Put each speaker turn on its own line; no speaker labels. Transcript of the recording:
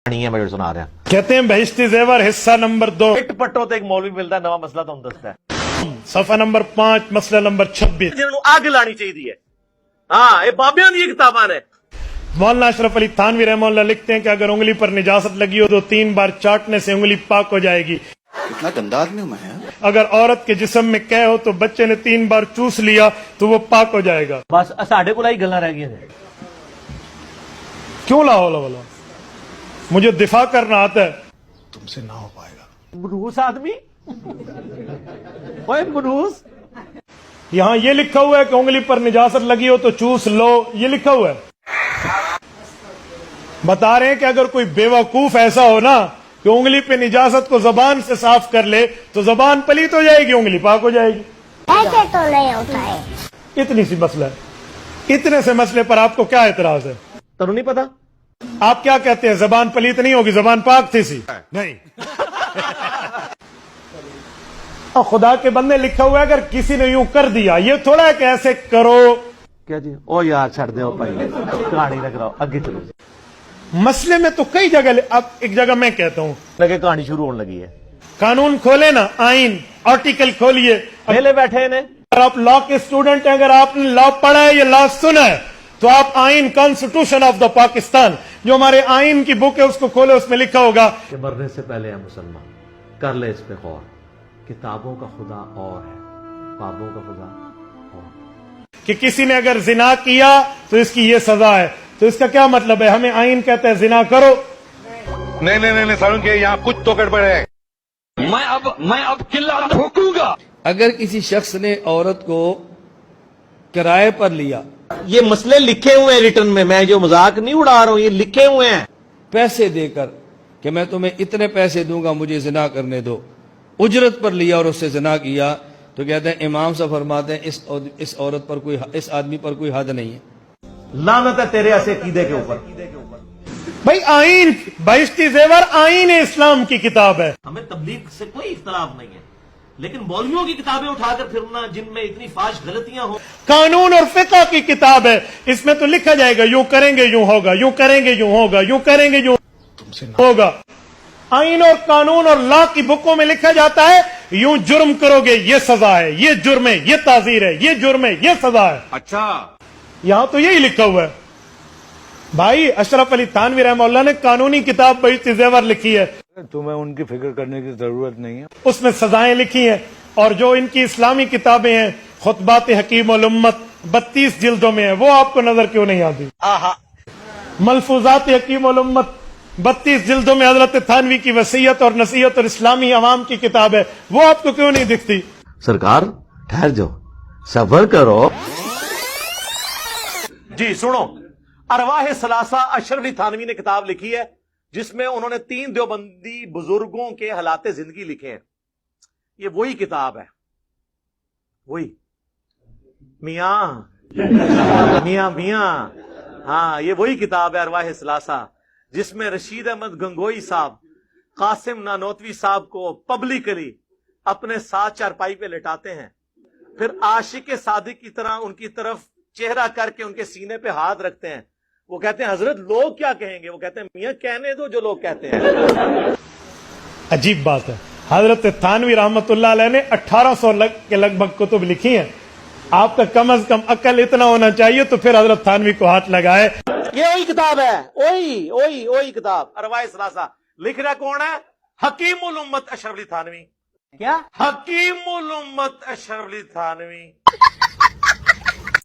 नहीं है मैं सुना रहा
कहते हैं बहिश्ती ज़ेवर हिस्सा नंबर 2
इट पट्टो तो एक मौलवी मिलता है नवा मसला तो दसता है
सफा नंबर 5 मसला नंबर 26
जिन्होंने आग लानी चाहिए हाँ ये बाबियां दी किताबां ने।
मौलाना अशरफ अली थानवी रहमतुल्लाह लिखते हैं कि अगर उंगली पर निजासत लगी हो तो 3 बार चाटने से उंगली पाक हो जाएगी।
कितना गंदा आदमी हूं मैं यार।
अगर औरत के जिस्म में कह हो तो बच्चे ने 3 बार चूस लिया तो वो पाक हो जाएगा।
बस साढ़े को गल्लां रह गई ने
क्यों लाहौल वाला मुझे दिफा करना आता है, तुमसे ना हो पाएगा।
मनूस आदमी ओए मनूस
यहाँ ये लिखा हुआ है कि उंगली पर निजासत लगी हो तो चूस लो, ये लिखा हुआ है। बता रहे हैं कि अगर कोई बेवकूफ ऐसा हो ना कि उंगली पे निजासत को जबान से साफ कर ले तो जबान पलीत हो जाएगी, उंगली पाक हो जाएगी।
ऐसे तो नहीं होता है।
इतनी सी मसला है। इतने से मसले पर आपको क्या एतराज है?
तेनू नहीं पता
आप क्या कहते हैं जबान पलीत नहीं होगी, जबान पाक थी सी नहीं। और खुदा के बंदे लिखा हुआ है अगर किसी ने यूं कर दिया, ये थोड़ा है कि ऐसे करो।
क्या जी ओ यार छड़ दे भाई कहानी न कराओ आगे चलो।
मसले में तो कई जगह, अब एक जगह मैं कहता हूं
लगे कहानी शुरू होने लगी है।
कानून खोले ना, आइन आर्टिकल खोलिए।
पहले बैठे ने
अगर आप लॉ के स्टूडेंट हैं, अगर आपने लॉ पढ़ा है या लॉ सुना है तो आप आइन कॉन्स्टिट्यूशन ऑफ द पाकिस्तान जो हमारे आइन की बुक है उसको खोले, उसमें लिखा होगा
कि मरने से पहले है मुसलमान कर ले इस पे गौर, किताबों का खुदा और है ख्वाबों का खुदा और।
कि किसी ने अगर जिना किया तो इसकी ये सजा है। तो इसका क्या मतलब है? हमें आइन कहता है जिना करो।
नहीं सारुण के यहाँ कुछ तो गड़बड़ है। मैं अब किल्ला ठोकूंगा।
अगर किसी शख्स ने औरत को किराए पर लिया,
ये मसले लिखे हुए हैं रिटर्न में, मैं जो मजाक नहीं उड़ा रहा हूं, ये लिखे हुए हैं
पैसे देकर कि मैं तुम्हें इतने पैसे दूंगा मुझे जिना करने दो, उजरत पर लिया और उससे जिना किया, तो कहते हैं इमाम साहब फरमाते हैं इस औरत पर कोई, इस आदमी पर कोई हद नहीं है।
लानत है तेरे ऐसे कीदे के ऊपर।
भाई आइन बहिश्ती ज़ेवर आइन इस्लाम की किताब है।
हमें तबलीग से कोई इख्तलाफ नहीं है, लेकिन मौलवियों की किताबें उठाकर फिरना जिनमें इतनी फाश गलतियां हो।
कानून और फिक़ह की किताब है, इसमें तो लिखा जाएगा यूं करेंगे यूं होगा, यूं करेंगे यूं होगा, यूं करेंगे यूं होगा। आइन और कानून और लॉ की बुकों में लिखा जाता है यूं जुर्म करोगे ये सजा है, ये जुर्म है, ये ताज़ीर है, ये जुर्म है, ये सजा है।
अच्छा
यहां तो यही लिखा हुआ है। भाई अशरफ अली थानवी रहमतुल्लाह ने कानूनी किताब बहिश्ती ज़ेवर लिखी है,
तुम्हें उनकी फिक्र करने की जरूरत नहीं है।
उसमें सजाएं लिखी हैं। और जो इनकी इस्लामी किताबें हैं खुतबात हकीम उल उम्मत 32 जिल्दों में है, वो आपको नजर क्यों नहीं आती? मलफूजात हकीम उल उम्मत 32 जिल्दों में हजरत थानवी की वसीयत और नसीहत और इस्लामी अवाम की किताब है, वो आपको क्यों नहीं दिखती?
सरकार ठहर जाओ, सब्र करो जी। सुनो, अरवाह सलासा अशरफ अली थानवी ने किताब लिखी है जिसमें उन्होंने 3 देवबंदी बुजुर्गों के हालात जिंदगी लिखे हैं। ये वही किताब है, वही मियां हाँ, ये वही किताब है अरवाह सलासा जिसमें रशीद अहमद गंगोई साहब कासिम नानोतवी साहब को पब्लिकली अपने साथ चारपाई पे लेटाते हैं, फिर आशिक सादिक की तरह उनकी तरफ चेहरा करके उनके सीने पे हाथ रखते हैं। वो कहते हैं हजरत लोग क्या कहेंगे? वो कहते हैं मियां कहने दो जो लोग कहते हैं।
अजीब बात है, हजरत थानवी रहमतुल्लाह अलैह ने 1800 के लगभग कुतुब लिखी हैं। आपका कम अज कम अकल इतना होना चाहिए तो फिर हजरत थानवी को हाथ लगाए।
ये वही किताब है, वही किताब अरवाह सलासा। लिख रहा कौन है? हकीमुल उम्मत अशरफ अली थानवी। क्या? हकीमुल उम्मत अशरफ अली थानवी।